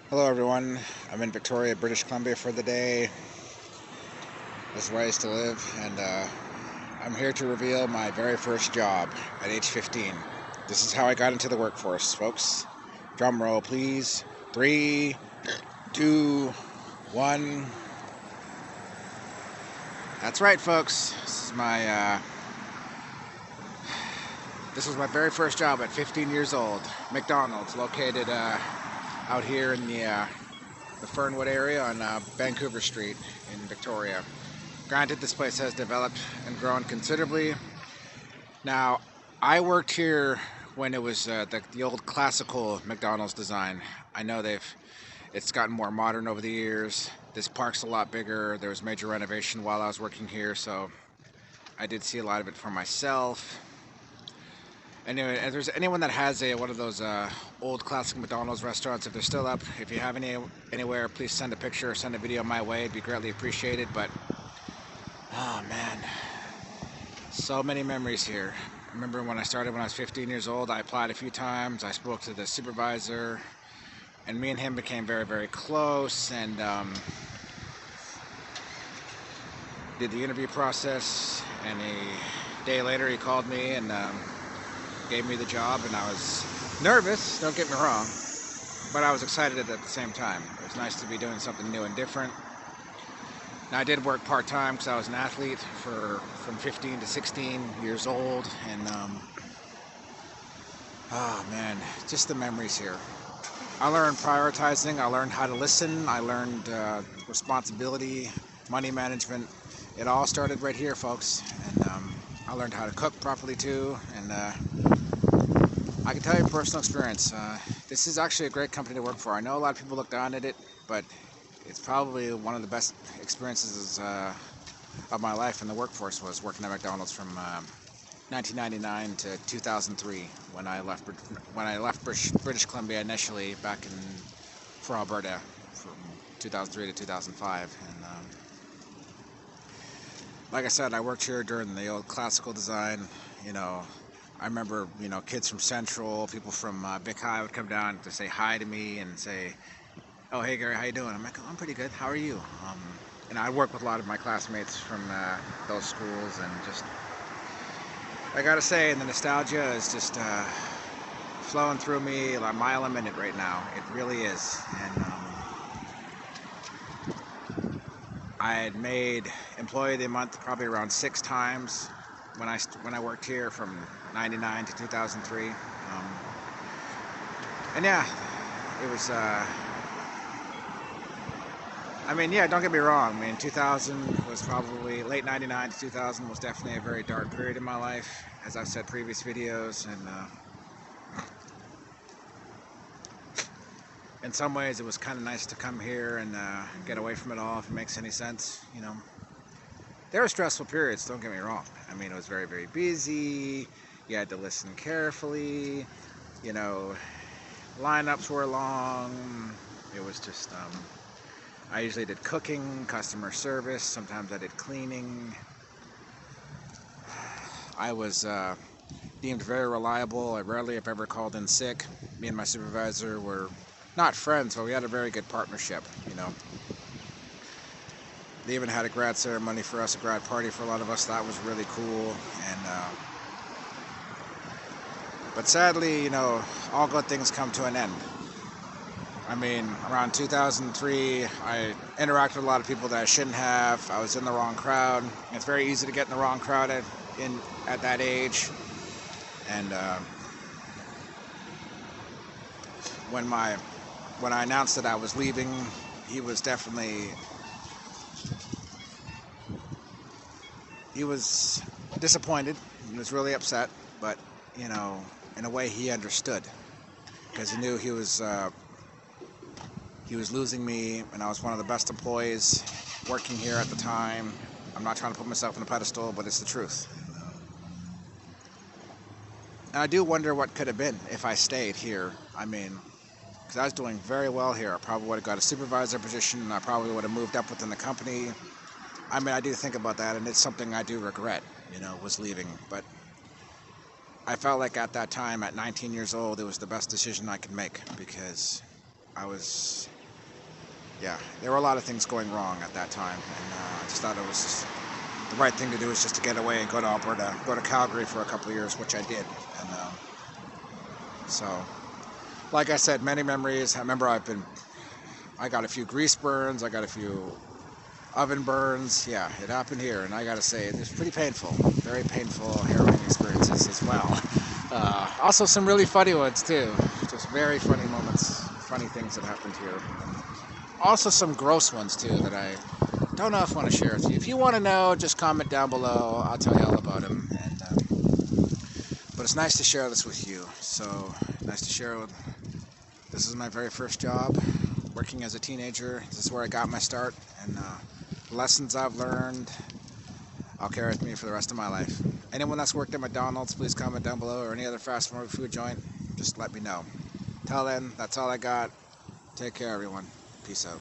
Hello everyone, I'm in Victoria, British Columbia for the day. This is where I used to live, and I'm here to reveal my very first job at age 15. This is how I got into the workforce, folks. Drum roll, please. 3, 2, 1. That's right, folks. This was my very first job at 15 years old. McDonald's, located out here in the Fernwood area on Vancouver Street in Victoria. Granted, this place has developed and grown considerably. Now, I worked here when it was the old classical McDonald's design. I know it's gotten more modern over the years. This park's a lot bigger. There was major renovation while I was working here, so I did see a lot of it for myself. Anyway, if there's anyone that has one of those old classic McDonald's restaurants, if they're still up, if you have anywhere, please send a picture or send a video my way. It'd be greatly appreciated. But oh man, so many memories here. I remember when I started when I was 15 years old. I applied a few times. I spoke to the supervisor, and me and him became very, very close. And did the interview process. And a day later, he called me and gave me the job, and I was nervous, don't get me wrong, but I was excited at the same time. It was nice to be doing something new and different. Now, I did work part-time because I was an athlete from 15 to 16 years old, and oh man, just the memories here. I learned prioritizing, I learned how to listen, I learned responsibility, money management. It all started right here, folks, and I learned how to cook properly too, and I can tell you personal experience. This is actually a great company to work for. I know a lot of people look down at it, but it's probably one of the best experiences of my life in the workforce was working at McDonald's from 1999 to 2003 when I left British Columbia initially back for Alberta from 2003 to 2005. And like I said, I worked here during the old classical design. I remember, kids from Central, people from Vic High would come down to say hi to me and say, "Oh, hey Gary, how you doing?" I'm like, "Oh, I'm pretty good. How are you?" And I work with a lot of my classmates from those schools, and just, I gotta say, the nostalgia is just flowing through me a mile a minute right now. It really is. And I had made Employee of the Month probably around 6 times when I worked here from 99 to 2003. And yeah, it was, don't get me wrong. 2000 was probably, late 99 to 2000 was definitely a very dark period in my life, as I've said previous videos, and in some ways it was kind of nice to come here and get away from it all, if it makes any sense. There were stressful periods, don't get me wrong. It was very, very busy. You had to listen carefully. Lineups were long. It was just, I usually did cooking, customer service. Sometimes I did cleaning. I was deemed very reliable. I rarely, if ever, called in sick. Me and my supervisor were not friends, but we had a very good partnership. They even had a grad ceremony for us, a grad party for a lot of us. That was really cool. And but sadly, all good things come to an end. Around 2003, I interacted with a lot of people that I shouldn't have. I was in the wrong crowd. It's very easy to get in the wrong crowd at that age. And when I announced that I was leaving, he was disappointed. He was really upset, but in a way he understood, because he knew he was losing me, and I was one of the best employees working here at the time. I'm not trying to put myself on a pedestal, but it's the truth. And I do wonder what could have been if I stayed here. Because I was doing very well here. I probably would have got a supervisor position, and I probably would have moved up within the company. I do think about that, and it's something I do regret, was leaving. But I felt like at that time, at 19 years old, it was the best decision I could make, because I was yeah, there were a lot of things going wrong at that time, and I just thought it was just the right thing to do is just to get away and go to Alberta, go to Calgary for a couple of years, which I did. And so, like I said, many memories. I remember I got a few grease burns, I got a few oven burns. Yeah, it happened here, and I gotta say, it was pretty painful, very painful, harrowing experiences as well. Also some really funny ones too, just very funny moments, funny things that happened here. Also some gross ones too that I don't know if I want to share with you. If you want to know, just comment down below. I'll tell you all about them. And but it's nice to share this with you. So nice to share. This is my very first job, working as a teenager. This is where I got my start, and the lessons I've learned, I'll carry with me for the rest of my life. Anyone that's worked at McDonald's, please comment down below, or any other fast food joint, just let me know. Till then, that's all I got. Take care, everyone. Peace out.